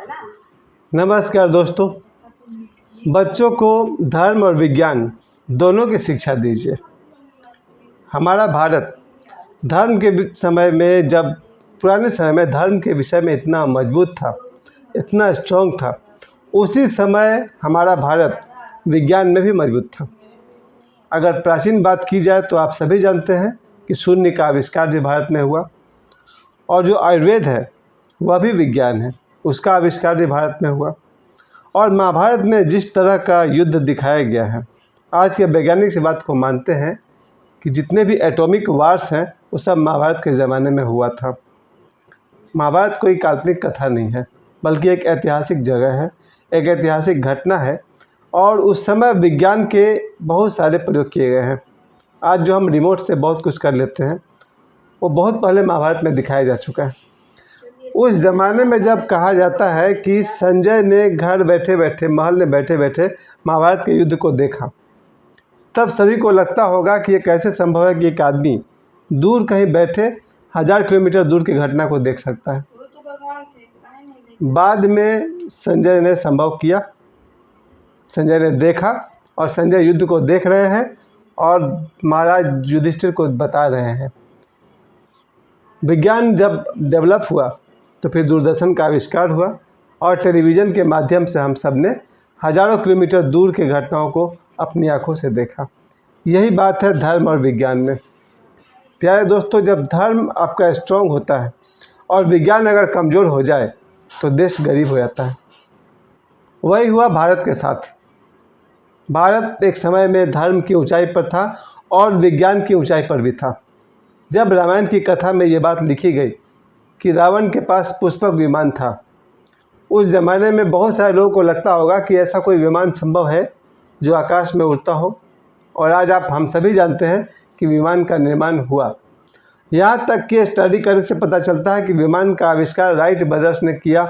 नमस्कार दोस्तों। बच्चों को धर्म और विज्ञान दोनों की शिक्षा दीजिए। हमारा भारत धर्म के समय में, जब पुराने समय में धर्म के विषय में इतना मजबूत था, इतना स्ट्रॉन्ग था, उसी समय हमारा भारत विज्ञान में भी मजबूत था। अगर प्राचीन बात की जाए तो आप सभी जानते हैं कि शून्य का आविष्कार भी भारत में हुआ, और जो आयुर्वेद है वह भी विज्ञान है, उसका आविष्कार भी भारत में हुआ। और महाभारत में जिस तरह का युद्ध दिखाया गया है, आज के वैज्ञानिक इस बात को मानते हैं कि जितने भी एटॉमिक वार्स हैं वो सब महाभारत के ज़माने में हुआ था। महाभारत कोई काल्पनिक कथा नहीं है, बल्कि एक ऐतिहासिक जगह है, एक ऐतिहासिक घटना है, और उस समय विज्ञान के बहुत सारे प्रयोग किए गए हैं। आज जो हम रिमोट से बहुत कुछ कर लेते हैं, वो बहुत पहले महाभारत में दिखाया जा चुका है। उस ज़माने में जब कहा जाता है कि संजय ने घर बैठे बैठे, महल में बैठे बैठे महाभारत के युद्ध को देखा, तब सभी को लगता होगा कि ये कैसे संभव है कि एक आदमी दूर कहीं बैठे 1000 किलोमीटर दूर की घटना को देख सकता है। बाद में संजय ने संभव किया, संजय ने देखा, और संजय युद्ध को देख रहे हैं और महाराज युधिष्ठिर को बता रहे हैं। विज्ञान जब डेवलप हुआ तो फिर दूरदर्शन का आविष्कार हुआ, और टेलीविज़न के माध्यम से हम सब ने हज़ारों किलोमीटर दूर के घटनाओं को अपनी आंखों से देखा। यही बात है धर्म और विज्ञान में। प्यारे दोस्तों, जब धर्म आपका स्ट्रॉन्ग होता है और विज्ञान अगर कमज़ोर हो जाए तो देश गरीब हो जाता है। वही हुआ भारत के साथ। भारत एक समय में धर्म की ऊंचाई पर था और विज्ञान की ऊंचाई पर भी था। जब रामायण की कथा में ये बात लिखी गई कि रावण के पास पुष्पक विमान था, उस ज़माने में बहुत सारे लोगों को लगता होगा कि ऐसा कोई विमान संभव है जो आकाश में उड़ता हो। और आज हम सभी जानते हैं कि विमान का निर्माण हुआ। यहाँ तक कि स्टडी करने से पता चलता है कि विमान का आविष्कार राइट ब्रदर्स ने किया,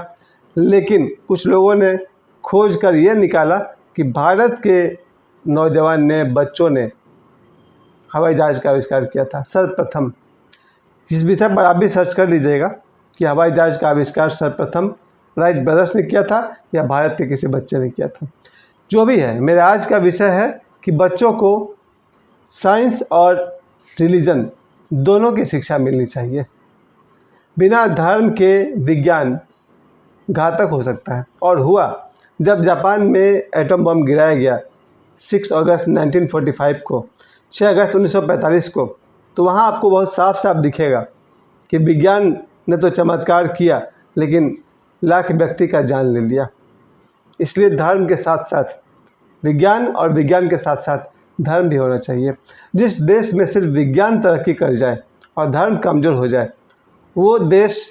लेकिन कुछ लोगों ने खोज कर ये निकाला कि भारत के नौजवान ने, बच्चों ने हवाई जहाज़ का आविष्कार किया था सर्वप्रथम। इस विषय पर आप भी सर्च कर लीजिएगा कि हवाई जहाज़ का आविष्कार सर्वप्रथम राइट ब्रदर्स ने किया था या भारत के किसी बच्चे ने किया था। जो भी है, मेरा आज का विषय है कि बच्चों को साइंस और रिलीजन दोनों की शिक्षा मिलनी चाहिए। बिना धर्म के विज्ञान घातक हो सकता है, और हुआ जब जापान में एटम बम गिराया गया 6 अगस्त 1945 को, 6 अगस्त 1945 को, तो वहाँ आपको बहुत साफ साफ दिखेगा कि विज्ञान ने तो चमत्कार किया, लेकिन लाख व्यक्ति का जान ले लिया। इसलिए धर्म के साथ साथ विज्ञान और विज्ञान के साथ साथ धर्म भी होना चाहिए। जिस देश में सिर्फ विज्ञान तरक्की कर जाए और धर्म कमज़ोर हो जाए, वो देश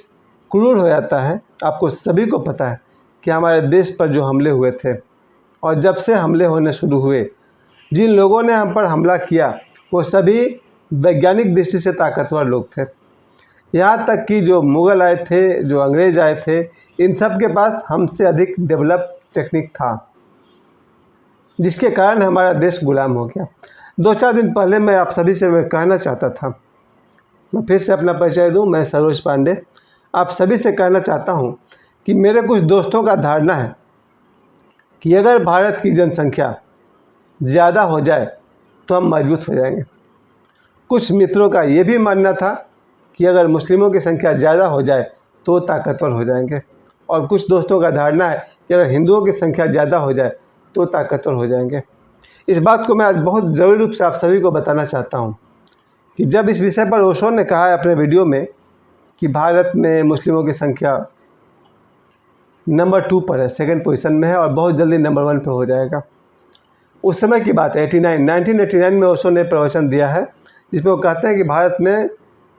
क्रूर हो जाता है। आपको सभी को पता है कि हमारे देश पर जो हमले हुए थे, और जब से हमले होने शुरू हुए, जिन लोगों ने हम पर हमला किया वो सभी वैज्ञानिक दृष्टि से ताकतवर लोग थे। यहाँ तक कि जो मुग़ल आए थे, जो अंग्रेज़ आए थे, इन सब के पास हमसे अधिक डेवलप टेक्निक था, जिसके कारण हमारा देश गुलाम हो गया। 2-4 दिन पहले मैं आप सभी से कहना चाहता था, मैं फिर से अपना परिचय दूं, मैं सरोज पांडे आप सभी से कहना चाहता हूं कि मेरे कुछ दोस्तों का धारणा है कि अगर भारत की जनसंख्या ज़्यादा हो जाए तो हम मजबूत हो जाएंगे। कुछ मित्रों का ये भी मानना था कि अगर मुस्लिमों की संख्या ज़्यादा हो जाए तो ताकतवर हो जाएंगे, और कुछ दोस्तों का धारणा है कि अगर हिंदुओं की संख्या ज़्यादा हो जाए तो ताकतवर हो जाएंगे। इस बात को मैं आज बहुत ज़रूरी रूप से आप सभी को बताना चाहता हूँ कि जब इस विषय पर ओशो ने कहा है अपने वीडियो में कि भारत में मुस्लिमों की संख्या नंबर 2 पर है, 2nd पोजीशन में है, और बहुत जल्दी नंबर 1 पर हो जाएगा। उस समय की बात है 1989 में ओशो ने प्रवचन दिया है, जिसमें वो कहते हैं कि भारत में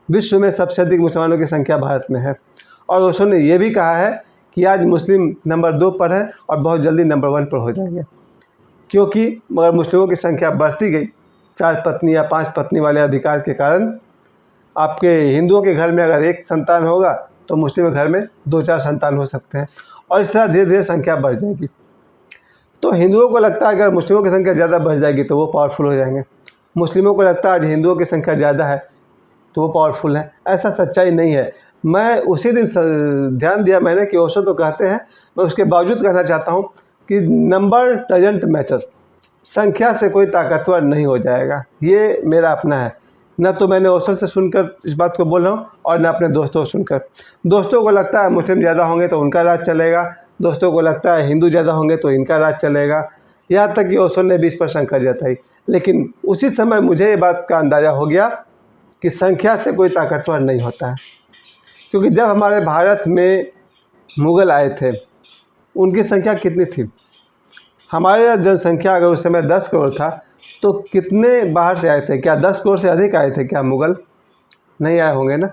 विश्व में सबसे अधिक मुसलमानों की संख्या भारत में है। और ओशो ने यह भी कहा है कि आज मुस्लिम नंबर 2 पर है और बहुत जल्दी नंबर 1 पर हो जाएंगे, क्योंकि मगर मुस्लिमों की संख्या बढ़ती गई 4 पत्नी या 5 पत्नी वाले अधिकार के कारण। आपके हिंदुओं के घर में अगर 1 संतान होगा तो मुस्लिम के घर में 2-4 संतान हो सकते हैं, और इस तरह धीरे धीरे संख्या बढ़ जाएगी। तो हिंदुओं को लगता है अगर मुस्लिमों की संख्या ज़्यादा बढ़ जाएगी तो वो पावरफुल हो जाएंगे। मुस्लिमों को लगता है आज हिंदुओं की संख्या ज़्यादा है तो वो पावरफुल है। ऐसा सच्चाई नहीं है। मैं उसी दिन ध्यान दिया मैंने कि ओशो तो कहते हैं, मैं उसके बावजूद कहना चाहता हूँ कि नंबर डजंट मैटर, संख्या से कोई ताकतवर नहीं हो जाएगा। ये मेरा अपना है। न तो मैंने ओशो से सुनकर इस बात को बोल रहा हूँ और न अपने दोस्तों को सुनकर। दोस्तों को लगता है मुस्लिम ज़्यादा होंगे तो उनका राज चलेगा, दोस्तों को लगता है हिंदू ज़्यादा होंगे तो इनका राज चलेगा, यहाँ तक कि ओशो ने भी इस पर शंका जताई। लेकिन उसी समय मुझे ये बात का अंदाज़ा हो गया कि संख्या से कोई ताकतवर नहीं होता है। क्योंकि जब हमारे भारत में मुग़ल आए थे, उनकी संख्या कितनी थी? हमारे जनसंख्या अगर उस समय 10 करोड़ था तो कितने बाहर से आए थे? क्या 10 करोड़ से अधिक आए थे क्या मुग़ल? नहीं आए होंगे ना,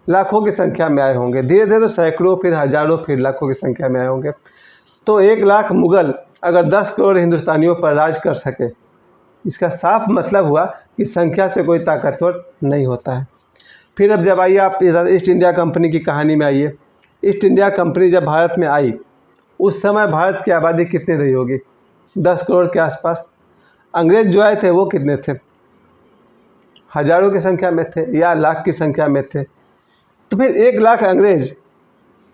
लाखों की संख्या में आए होंगे। धीरे धीरे तो सैकड़ों, फिर हज़ारों, फिर लाखों की संख्या में आए होंगे। तो 1 लाख मुग़ल अगर 10 करोड़ हिंदुस्तानियों पर राज कर सके, इसका साफ मतलब हुआ कि संख्या से कोई ताकतवर नहीं होता है। फिर अब जब आइए आप इधर ईस्ट इंडिया कंपनी की कहानी में आइए। ईस्ट इंडिया कंपनी जब भारत में आई, उस समय भारत की आबादी कितनी रही होगी? 10 करोड़ के आसपास। अंग्रेज़ जो आए थे वो कितने थे? हज़ारों की संख्या में थे या लाख की संख्या में थे। तो फिर 1 लाख अंग्रेज़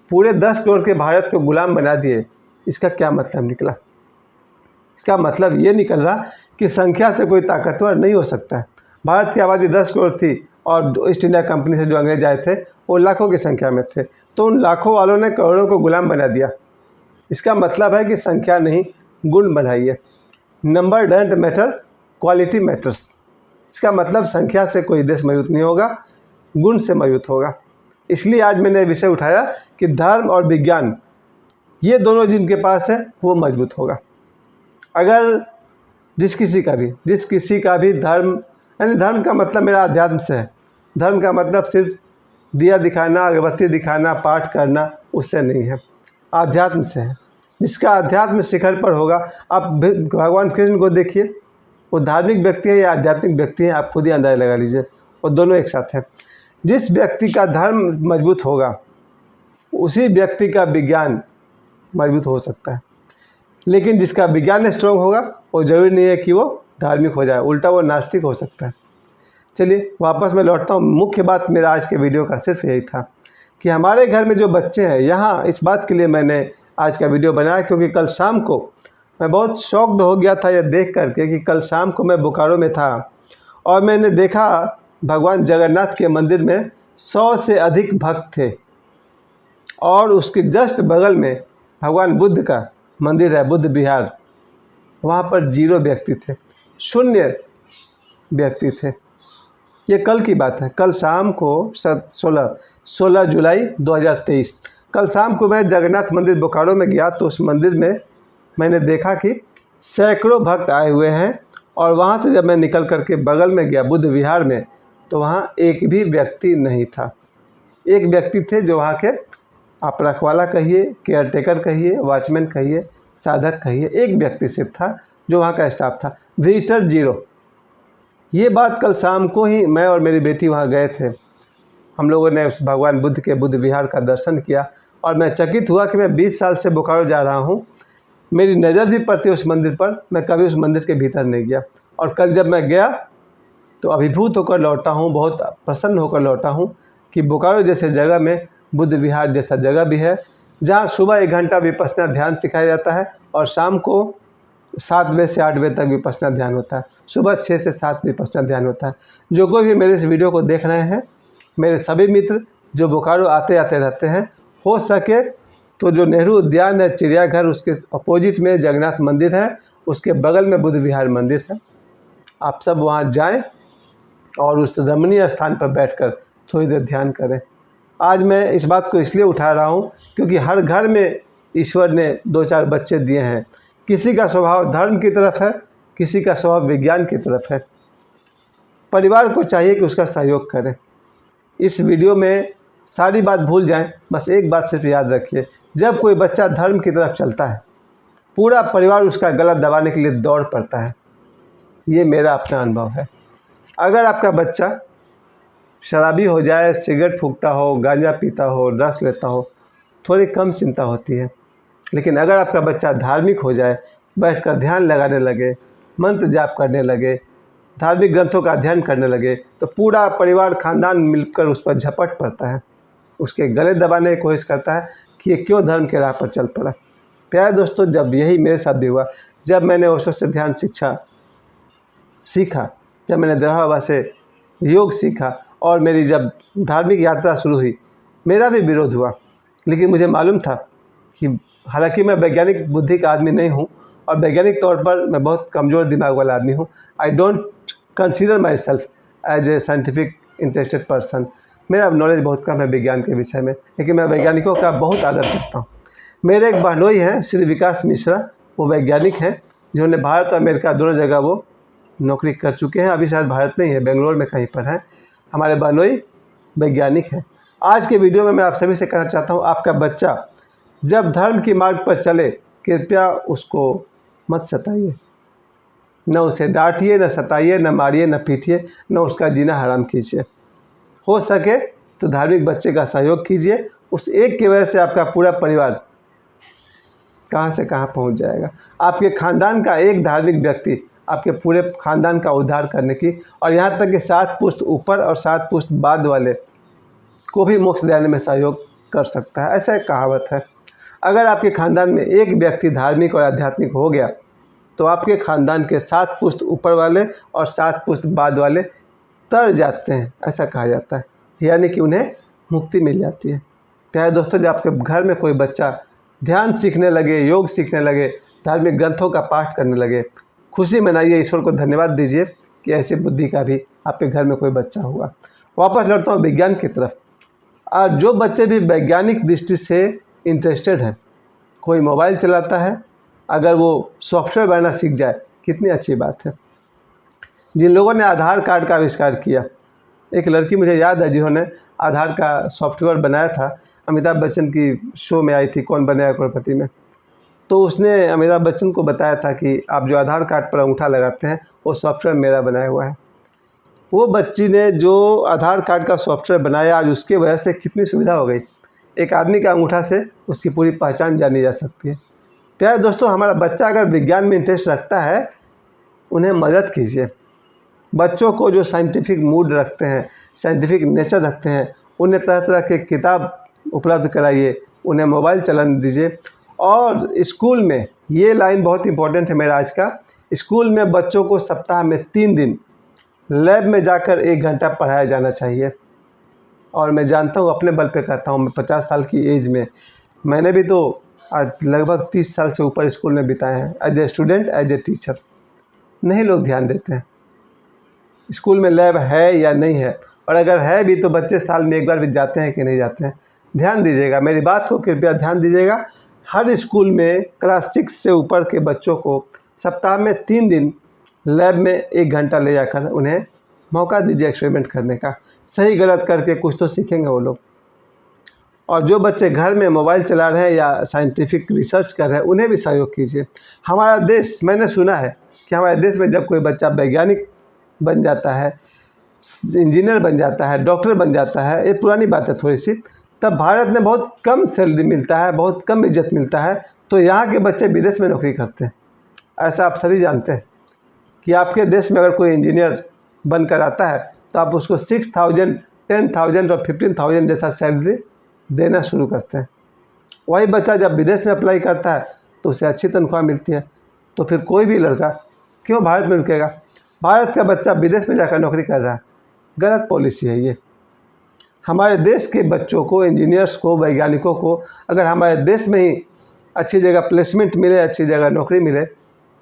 पूरे 10 करोड़ के भारत को गुलाम बना दिए। इसका क्या मतलब निकला? इसका मतलब ये निकल रहा कि संख्या से कोई ताकतवर नहीं हो सकता है। भारत की आबादी 10 करोड़ थी और ईस्ट इंडिया कंपनी से जो अंग्रेज आए थे वो लाखों की संख्या में थे, तो उन लाखों वालों ने करोड़ों को गुलाम बना दिया। इसका मतलब है कि संख्या नहीं, गुण बढ़ाइए। Number doesn't matter, quality matters. इसका मतलब संख्या से कोई देश मजबूत नहीं होगा, गुण से मजबूत होगा। इसलिए आज मैंने विषय उठाया कि धर्म और विज्ञान, ये दोनों जिनके पास है वो मजबूत होगा। अगर जिस किसी का भी धर्म, यानी धर्म का मतलब मेरा अध्यात्म से है। धर्म का मतलब सिर्फ दिया दिखाना, अगरबत्ती दिखाना, पाठ करना, उससे नहीं है, आध्यात्म से है। जिसका अध्यात्म शिखर पर होगा, आप भगवान कृष्ण को देखिए, वो धार्मिक व्यक्ति है या आध्यात्मिक व्यक्ति है, आप खुद ही अंदाजा लगा लीजिए, वो दोनों एक साथ है। जिस व्यक्ति का धर्म मजबूत होगा, उसी व्यक्ति का विज्ञान मजबूत हो सकता है। लेकिन जिसका विज्ञान स्ट्रॉन्ग होगा, वो जरूरी नहीं है कि वो धार्मिक हो जाए, उल्टा वो नास्तिक हो सकता है। चलिए वापस मैं लौटता हूँ। मुख्य बात मेरा आज के वीडियो का सिर्फ यही था कि हमारे घर में जो बच्चे हैं, यहाँ इस बात के लिए मैंने आज का वीडियो बनाया क्योंकि कल शाम को मैं बहुत शॉक्ड हो गया था यह देख करके कि कल शाम को मैं बोकारो में था और मैंने देखा भगवान जगन्नाथ के मंदिर में 100 से अधिक भक्त थे और उसके जस्ट बगल में भगवान बुद्ध का मंदिर है, बुद्ध विहार। वहाँ पर 0 व्यक्ति थे, 0 व्यक्ति थे। ये कल की बात है, कल शाम को 16 जुलाई 2023 कल शाम को मैं जगन्नाथ मंदिर बोकारो में गया तो उस मंदिर में मैंने देखा कि सैकड़ों भक्त आए हुए हैं और वहाँ से जब मैं निकल करके बगल में गया बुद्ध विहार में तो वहाँ एक भी व्यक्ति नहीं था। एक व्यक्ति थे जो वहाँ के आप रखवाला कहिए, केयरटेकर कहिए, वॉचमैन कहिए, साधक कहिए, एक व्यक्ति सिर्फ था जो वहाँ का स्टाफ था। विजिटर 0। ये बात कल शाम को ही मैं और मेरी बेटी वहाँ गए थे। हम लोगों ने उस भगवान बुद्ध के बुद्ध विहार का दर्शन किया और मैं चकित हुआ कि मैं 20 साल से बोकारो जा रहा हूँ, मेरी नज़र भी पड़ती उस मंदिर पर, मैं कभी उस मंदिर के भीतर नहीं गया। और कल जब मैं गया तो अभिभूत होकर लौटा हूँ, बहुत प्रसन्न होकर लौटा हूँ कि बोकारो जैसे जगह में बुद्ध विहार जैसा जगह भी है, जहाँ सुबह 1 घंटा विपश्यना ध्यान सिखाया जाता है और शाम को 7 बजे से 8 बजे तक विपश्यना ध्यान होता है, सुबह 6 से 7 विपश्यना ध्यान होता है। जो कोई भी मेरे इस वीडियो को देख रहे हैं, मेरे सभी मित्र जो बोकारो आते आते रहते हैं, हो सके तो जो नेहरू उद्यान है, चिड़ियाघर, उसके अपोजिट में जगन्नाथ मंदिर है, उसके बगल में बुद्ध विहार मंदिर है, आप सब वहाँ जाएं और उस रमणीय स्थान पर बैठकर थोड़ी देर ध्यान करें। आज मैं इस बात को इसलिए उठा रहा हूँ क्योंकि हर घर में ईश्वर ने 2-4 बच्चे दिए हैं। किसी का स्वभाव धर्म की तरफ है, किसी का स्वभाव विज्ञान की तरफ है। परिवार को चाहिए कि उसका सहयोग करें। इस वीडियो में सारी बात भूल जाएं, बस एक बात सिर्फ याद रखिए, जब कोई बच्चा धर्म की तरफ चलता है, पूरा परिवार उसका गला दबाने के लिए दौड़ पड़ता है। ये मेरा अपना अनुभव है। अगर आपका बच्चा शराबी हो जाए, सिगरेट फूंकता हो, गांजा पीता हो, ड्रग्स लेता हो, थोड़ी कम चिंता होती है। लेकिन अगर आपका बच्चा धार्मिक हो जाए, बैठकर ध्यान लगाने लगे, मंत्र जाप करने लगे, धार्मिक ग्रंथों का अध्ययन करने लगे तो पूरा परिवार खानदान मिलकर उस पर झपट पड़ता है, उसके गले दबाने की कोशिश करता है कि ये क्यों धर्म के राह पर चल पड़ा। प्यारे दोस्तों, जब यही मेरे साथ भी हुआ, जब मैंने ओशो से ध्यान शिक्षा सीखा, जब मैंने दयाल बाबा से योग सीखा और मेरी जब धार्मिक यात्रा शुरू हुई, मेरा भी विरोध हुआ। लेकिन मुझे मालूम था कि हालांकि मैं वैज्ञानिक बुद्धि का आदमी नहीं हूँ और वैज्ञानिक तौर पर मैं बहुत कमज़ोर दिमाग वाला आदमी हूँ। I don't consider myself as a scientific interested person. मेरा नॉलेज बहुत कम है विज्ञान के विषय में, लेकिन मैं वैज्ञानिकों का बहुत आदर करता हूँ। मेरे एक बहनोई हैं श्री विकास मिश्रा, वो वैज्ञानिक हैं जिन्होंने भारत और अमेरिका दोनों जगह वो नौकरी कर चुके हैं। अभी शायद भारत नहीं है, बेंगलोर में कहीं पर है। हमारे बहनोई वैज्ञानिक हैं। आज के वीडियो में मैं आप सभी से कहना चाहता हूँ, आपका बच्चा जब धर्म की मार्ग पर चले, कृपया उसको मत सताइए, न उसे डांटिए, न सताइए, न मारिए, न पीटिए, न उसका जीना हराम कीजिए। हो सके तो धार्मिक बच्चे का सहयोग कीजिए। उस एक की वजह से आपका पूरा परिवार कहाँ से कहाँ पहुँच जाएगा। आपके खानदान का एक धार्मिक व्यक्ति आपके पूरे खानदान का उद्धार करने की, और यहाँ तक कि 7 पुश्त ऊपर और 7 पुश्त बाद वाले को भी मोक्ष दिलाने में सहयोग कर सकता है। ऐसा एक कहावत है। अगर आपके खानदान में एक व्यक्ति धार्मिक और आध्यात्मिक हो गया तो आपके खानदान के 7 पुश्त ऊपर वाले और 7 पुश्त बाद वाले तर जाते हैं, ऐसा कहा जाता है, यानी कि उन्हें मुक्ति मिल जाती है। प्यारे दोस्तों, जब आपके घर में कोई बच्चा ध्यान सीखने लगे, योग सीखने लगे, धार्मिक ग्रंथों का पाठ करने लगे, खुशी मनाइए, ईश्वर को धन्यवाद दीजिए कि ऐसी बुद्धि का भी आपके घर में कोई बच्चा हुआ। वापस लौटता हूँ विज्ञान की तरफ। और जो बच्चे भी वैज्ञानिक दृष्टि से इंटरेस्टेड हैं, कोई मोबाइल चलाता है, अगर वो सॉफ्टवेयर बनाना सीख जाए, कितनी अच्छी बात है। जिन लोगों ने आधार कार्ड का आविष्कार किया, एक लड़की मुझे याद है जिन्होंने आधार का सॉफ्टवेयर बनाया था, अमिताभ बच्चन की शो में आई थी कौन बनेगा करोड़पति में। तो उसने अमिताभ बच्चन को बताया था कि आप जो आधार कार्ड पर अंगूठा लगाते हैं वो सॉफ्टवेयर मेरा बनाया हुआ है। वो बच्ची ने जो आधार कार्ड का सॉफ्टवेयर बनाया, आज उसके वजह से कितनी सुविधा हो गई। एक आदमी के अंगूठा से उसकी पूरी पहचान जानी जा सकती है। प्यारे दोस्तों, हमारा बच्चा अगर विज्ञान में इंटरेस्ट रखता है, उन्हें मदद कीजिए। बच्चों को जो साइंटिफिक मूड रखते हैं, साइंटिफिक नेचर रखते हैं, उन्हें तरह तरह के किताब उपलब्ध कराइए, उन्हें मोबाइल चलाने दीजिए। और स्कूल में ये लाइन बहुत इंपॉर्टेंट है मेरा आज का, स्कूल में बच्चों को सप्ताह में 3 दिन लैब में जाकर 1 घंटा पढ़ाया जाना चाहिए। और मैं जानता हूँ, अपने बल पे कहता हूँ, मैं 50 साल की एज में मैंने भी तो आज लगभग 30 साल से ऊपर स्कूल में बिताए हैं, as a student, as a teacher. नहीं लोग ध्यान देते हैं स्कूल में लैब है या नहीं है, और अगर है भी तो बच्चे साल में 1 बार भी जाते हैं कि नहीं जाते हैं। ध्यान दीजिएगा, मेरी बात को कृपया ध्यान दीजिएगा। हर स्कूल में क्लास 6 से ऊपर के बच्चों को सप्ताह में 3 दिन लैब में 1 घंटा ले जाकर उन्हें मौका दीजिए एक्सपेरिमेंट करने का। सही गलत करके कुछ तो सीखेंगे वो लोग। और जो बच्चे घर में मोबाइल चला रहे हैं या साइंटिफिक रिसर्च कर रहे हैं, उन्हें भी सहयोग कीजिए। हमारा देश, मैंने सुना है कि हमारे देश में जब कोई बच्चा वैज्ञानिक बन जाता है, इंजीनियर बन जाता है, डॉक्टर बन जाता है, ये पुरानी बात है थोड़ी सी, तब भारत में बहुत कम सैलरी मिलता है, बहुत कम इज्जत मिलता है। तो यहाँ के बच्चे विदेश में नौकरी करते हैं। ऐसा आप सभी जानते हैं कि आपके देश में अगर कोई इंजीनियर बनकर आता है तो आप उसको 6,000, 10,000 और 15,000 जैसा सैलरी देना शुरू करते हैं। वही बच्चा जब विदेश में अप्लाई करता है तो उसे अच्छी तनख्वाह मिलती है। तो फिर कोई भी लड़का क्यों भारत में रुकेगा? भारत का बच्चा विदेश में जाकर नौकरी कर रहा है, गलत पॉलिसी है ये। हमारे देश के बच्चों को, इंजीनियर्स को, वैज्ञानिकों को अगर हमारे देश में ही अच्छी जगह प्लेसमेंट मिले, अच्छी जगह नौकरी मिले,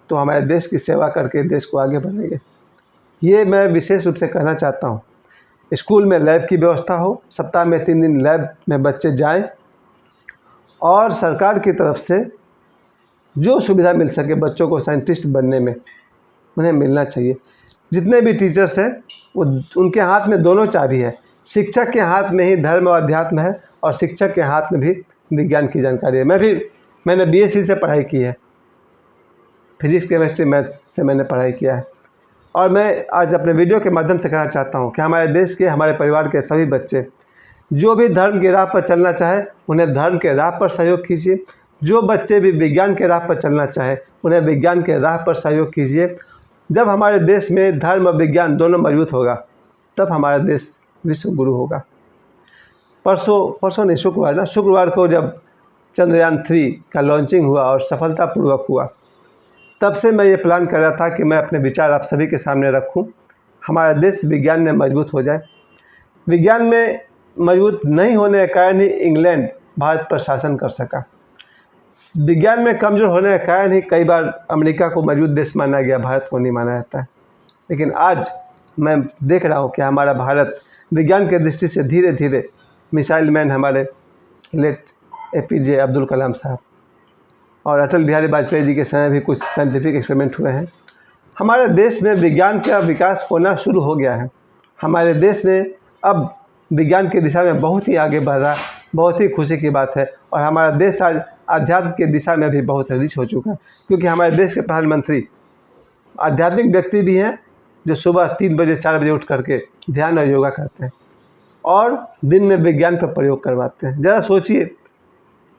तो हमारे देश की सेवा करके देश को आगे बढ़ाएंगे। ये मैं विशेष रूप से कहना चाहता हूँ। स्कूल में लैब की व्यवस्था हो, सप्ताह में 3 दिन लैब में बच्चे जाएं, और सरकार की तरफ से जो सुविधा मिल सके बच्चों को साइंटिस्ट बनने में, उन्हें मिलना चाहिए। जितने भी टीचर्स हैं वो, उनके हाथ में दोनों चाबी है। शिक्षक के हाथ में ही धर्म और अध्यात्म है, और शिक्षक के हाथ में भी विज्ञान की जानकारी है। मैंने BSc से पढ़ाई की है, फिजिक्स, केमिस्ट्री, मैथ से मैंने पढ़ाई किया है। और मैं आज अपने वीडियो के माध्यम से कहना चाहता हूँ कि हमारे देश के, हमारे परिवार के सभी बच्चे जो भी धर्म की राह पर चलना चाहे, उन्हें धर्म के राह पर सहयोग कीजिए। जो बच्चे भी विज्ञान के राह पर चलना चाहे, उन्हें विज्ञान के राह पर सहयोग कीजिए। जब हमारे देश में धर्म और विज्ञान दोनों मजबूत होगा तब हमारा देश विश्व गुरु होगा। शुक्रवार को जब चंद्रयान 3 का लॉन्चिंग हुआ और सफलतापूर्वक हुआ, तब से मैं ये प्लान कर रहा था कि मैं अपने विचार आप सभी के सामने रखूं। हमारा देश विज्ञान में मजबूत हो जाए। विज्ञान में मजबूत नहीं होने के कारण ही इंग्लैंड भारत पर शासन कर सका। विज्ञान में कमज़ोर होने के कारण ही कई बार अमेरिका को मजबूत देश माना गया, भारत को नहीं माना जाता है। लेकिन आज मैं देख रहा हूँ कि हमारा भारत विज्ञान के दृष्टि से धीरे धीरे मिसाइल मैन हमारे लेट APJ अब्दुल कलाम साहब और अटल बिहारी वाजपेयी जी के समय भी कुछ साइंटिफिक एक्सपेरिमेंट हुए हैं। हमारे देश में विज्ञान का विकास होना शुरू हो गया है। हमारे देश में अब विज्ञान की दिशा में बहुत ही आगे बढ़ रहा, बहुत ही खुशी की बात है। और हमारा देश आज आध्यात्म की दिशा में भी बहुत रिच हो चुका है, क्योंकि हमारे देश के प्रधानमंत्री आध्यात्मिक व्यक्ति भी हैं जो सुबह 3 बजे 4 बजे उठ करके ध्यान और योगा करते हैं और दिन में विज्ञान पर प्रयोग करवाते हैं। ज़रा सोचिए,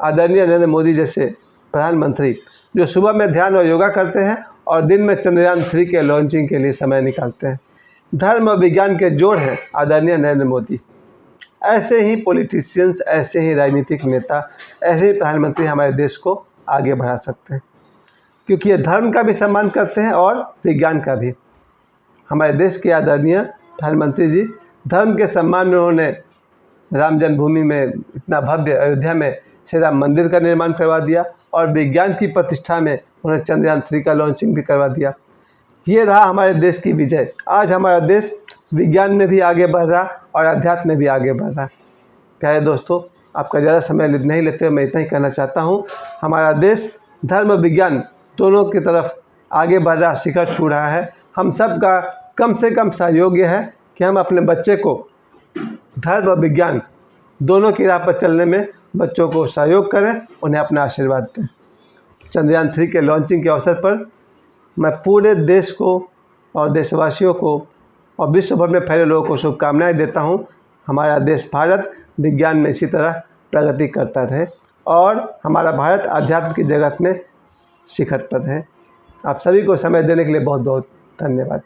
आदरणीय नरेंद्र मोदी जैसे प्रधानमंत्री जो सुबह में ध्यान और योगा करते हैं और दिन में चंद्रयान 3 के लॉन्चिंग के लिए समय निकालते हैं। धर्म और विज्ञान के जोड़ हैं आदरणीय नरेंद्र मोदी। ऐसे ही पॉलिटिशियंस, ऐसे ही राजनीतिक नेता, ऐसे ही प्रधानमंत्री हमारे देश को आगे बढ़ा सकते हैं, क्योंकि ये धर्म का भी सम्मान करते हैं और विज्ञान का भी। हमारे देश के आदरणीय प्रधानमंत्री जी धर्म के सम्मान में उन्होंने राम जन्मभूमि में इतना भव्य अयोध्या में श्री राम मंदिर का निर्माण करवा दिया और विज्ञान की प्रतिष्ठा में उन्होंने चंद्रयान 3 का लॉन्चिंग भी करवा दिया। ये रहा हमारे देश की विजय। आज हमारा देश विज्ञान में भी आगे बढ़ रहा और अध्यात्म में भी आगे बढ़ रहा। प्यारे दोस्तों, आपका ज़्यादा समय नहीं लेते हुए मैं इतना ही कहना चाहता हूँ, हमारा देश धर्म और विज्ञान दोनों की तरफ आगे बढ़ रहा, शिखर छू रहा है। हम सब का कम से कम सहयोग है कि हम अपने बच्चे को धर्म और विज्ञान दोनों की राह पर चलने में बच्चों को सहयोग करें, उन्हें अपना आशीर्वाद दें। चंद्रयान 3 के लॉन्चिंग के अवसर पर मैं पूरे देश को और देशवासियों को और विश्व भर में फैले लोगों को शुभकामनाएं देता हूं। हमारा देश भारत विज्ञान में इसी तरह प्रगति करता रहे और हमारा भारत आध्यात्म की जगत में शिखर पर रहे। आप सभी को समय देने के लिए बहुत बहुत धन्यवाद।